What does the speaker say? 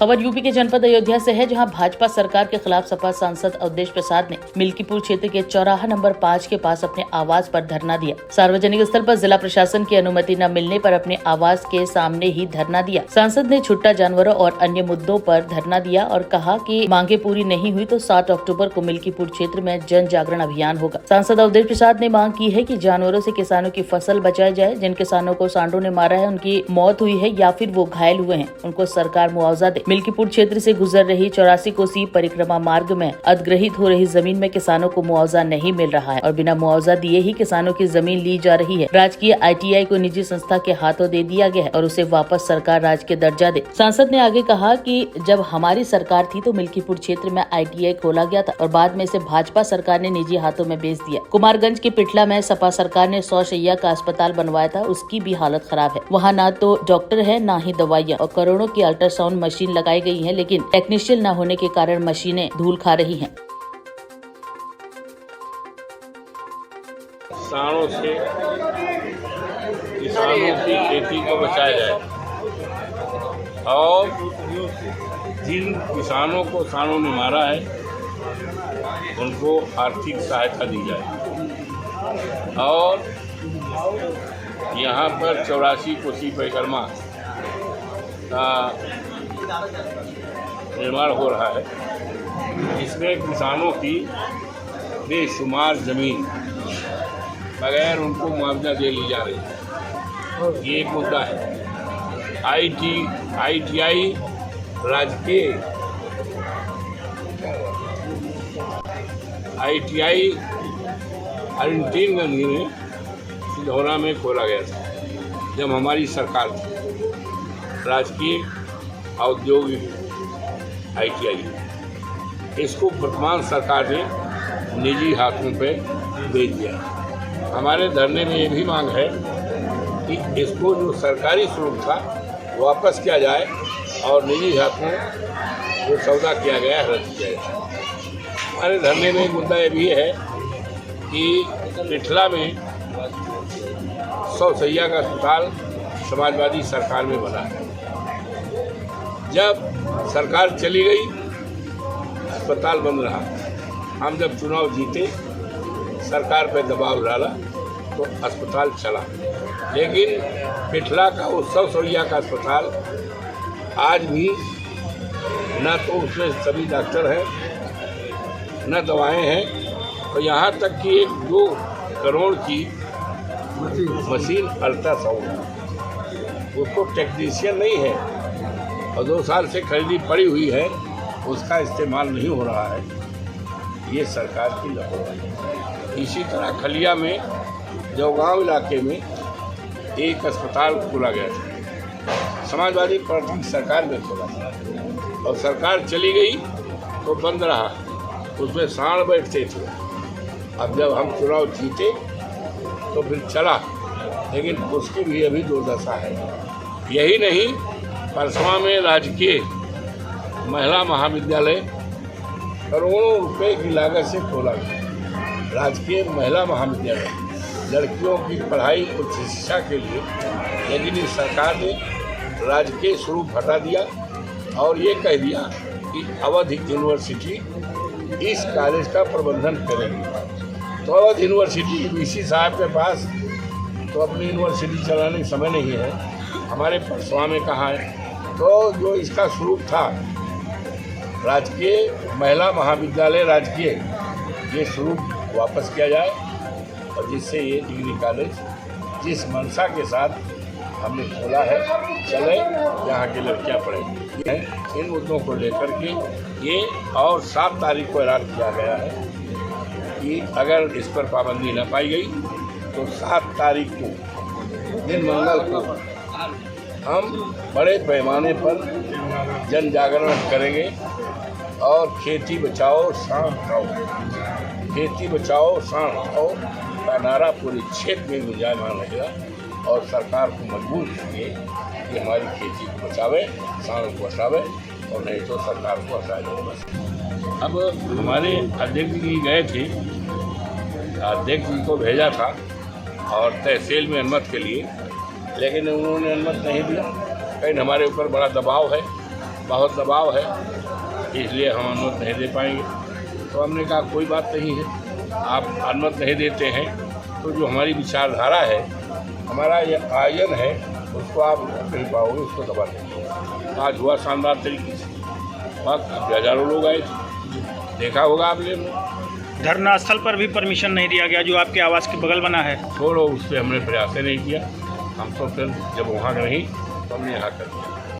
खबर यूपी के जनपद अयोध्या से है, जहां भाजपा सरकार के खिलाफ सपा सांसद अवधेश प्रसाद ने मिल्कीपुर क्षेत्र के चौराहा नंबर 5 के पास अपने आवास पर धरना दिया। सार्वजनिक स्थल पर जिला प्रशासन की अनुमति न मिलने पर अपने आवास के सामने ही धरना दिया। सांसद ने छुट्टा जानवरों और अन्य मुद्दों पर धरना दिया और कहा कि मांगे पूरी नहीं हुई तो 7 अक्टूबर को मिल्कीपुर क्षेत्र में जन जागरण अभियान होगा। सांसद अवधेश प्रसाद ने मांग की है कि जानवरों से किसानों की फसल बचाई जाए। जिन किसानों को सांडों ने मारा है, उनकी मौत हुई है या फिर वो घायल हुए हैं, उनको सरकार मुआवजा दे। मिल्कीपुर क्षेत्र से गुजर रही 84 कोसी परिक्रमा मार्ग में अधिग्रहित हो रही जमीन में किसानों को मुआवजा नहीं मिल रहा है और बिना मुआवजा दिए ही किसानों की जमीन ली जा रही है। राजकीय ITI को निजी संस्था के हाथों दे दिया गया है और उसे वापस सरकार राजकीय दर्जा दे। सांसद ने आगे कहा कि जब हमारी सरकार थी तो मिल्कीपुर क्षेत्र में ITI खोला गया था और बाद में इसे भाजपा सरकार ने निजी हाथों में बेच दिया। कुमारगंज के पिठला में सपा सरकार ने 100 शैय्या का अस्पताल बनवाया था, उसकी भी हालत खराब है। वहाँ न तो डॉक्टर है न ही दवाइयाँ और करोड़ों की अल्ट्रासाउंड मशीन लगाई गई है, लेकिन टेक्नीशियन न होने के कारण मशीनें धूल खा रही हैं। किसानों से किसानों की खेती को बचाया जाए और जिन किसानों को सांडों ने मारा है उनको आर्थिक सहायता दी जाए और यहाँ पर 84 कोसी परिक्रमा का निर्माण हो रहा है। इसमें किसानों की बेशुमार जमीन बगैर उनको मुआवजा दे ली जा रही है। ये एक मुद्दा है। ITI राजकीय ITI अरिंटीनगंज में सिधौरा में खोला गया था जब हमारी सरकार थी। राजकीय औद्योगिक ITI इसको वर्तमान सरकार ने निजी हाथों पे बेच दिया। हमारे धरने में ये भी मांग है कि इसको जो सरकारी स्वरूप था वापस किया जाए और निजी हाथों जो सौदा किया गया है रद्द किया जाए। हमारे धरने में एक मुद्दा ये भी है कि पिठला में 100 शैय्या का अस्पताल समाजवादी सरकार में बना है। जब सरकार चली गई अस्पताल बंद रहा। हम जब चुनाव जीते सरकार पे दबाव डाला तो अस्पताल चला, लेकिन पिठला का वो 100 शैय्या का अस्पताल आज भी न तो उसमें सभी डॉक्टर हैं न दवाएं हैं और यहाँ तक कि 1-2 करोड़ की मशीन अल्ट्रासाउंड उसको टेक्नीशियन नहीं है और 2 साल से खरीदी पड़ी हुई है, उसका इस्तेमाल नहीं हो रहा है। ये सरकार की लापरवाही है। इसी तरह खलिया में जौगांव इलाके में एक अस्पताल खोला गया था, समाजवादी पार्टी की सरकार में खोला था और सरकार चली गई तो बंद रहा। उसमें सांड बैठते थे। अब जब हम चुनाव जीते तो फिर चला, लेकिन उसकी भी अभी दुर्दशा है। यही नहीं, परसवा में राजकीय महिला महाविद्यालय करोड़ों रुपए की लागत से खोला गया। राजकीय महिला महाविद्यालय लड़कियों की पढ़ाई उच्च शिक्षा के लिए, लेकिन इस सरकार ने राजकीय स्वरूप हटा दिया और ये कह दिया कि अवध यूनिवर्सिटी इस कॉलेज का प्रबंधन करेगी। तो अवध यूनिवर्सिटी VC साहब के पास तो अपनी यूनिवर्सिटी चलाने का समय नहीं है, हमारे परसवा में कहाँ है। तो जो इसका स्वरूप था राजकीय महिला महाविद्यालय राजकीय, ये स्वरूप वापस किया जाए और जिससे ये डिग्री कॉलेज जिस मंशा के साथ हमने खोला है चले, यहाँ की लड़कियाँ पढ़ेंगी। इन मुद्दों को लेकर के ये और 7 तारीख को ऐलान किया गया है कि अगर इस पर पाबंदी न पाई गई तो 7 तारीख को दिन मंगल को हम बड़े पैमाने पर जन जागरण करेंगे और खेती बचाओ सांड खाओ, खेती बचाओ सांड खाओ का नारा पूरे क्षेत्र में गुंजायमान रहेगा और सरकार को मजबूर करिए कि हमारी खेती को बचावे, सांड को बचावे और नहीं तो सरकार को हटाए। अब हमारे अध्यक्ष जी गए थे, अध्यक्ष जी को भेजा था और तहसील में अनुमति के लिए, लेकिन उन्होंने अनुमति नहीं दिया। कहीं हमारे ऊपर बड़ा दबाव है, बहुत दबाव है, इसलिए हम अनुमति नहीं दे पाएंगे। तो हमने कहा कोई बात नहीं है, आप अनुमति नहीं देते हैं तो जो हमारी विचारधारा है, हमारा ये आयोजन है, उसको आप नहीं पाओगे, उसको दबा देंगे। आज हुआ शानदार तरीके से, वक्त हज़ारों लोग आए थे, देखा होगा आपने। धरना स्थल पर भी परमिशन नहीं दिया गया जो आपके आवास के बगल बना है। छोड़ो, उस पर हमने प्रयास नहीं किया। हम तो फिर जब वहाँ नहीं तो हमने यहाँ कर दिया।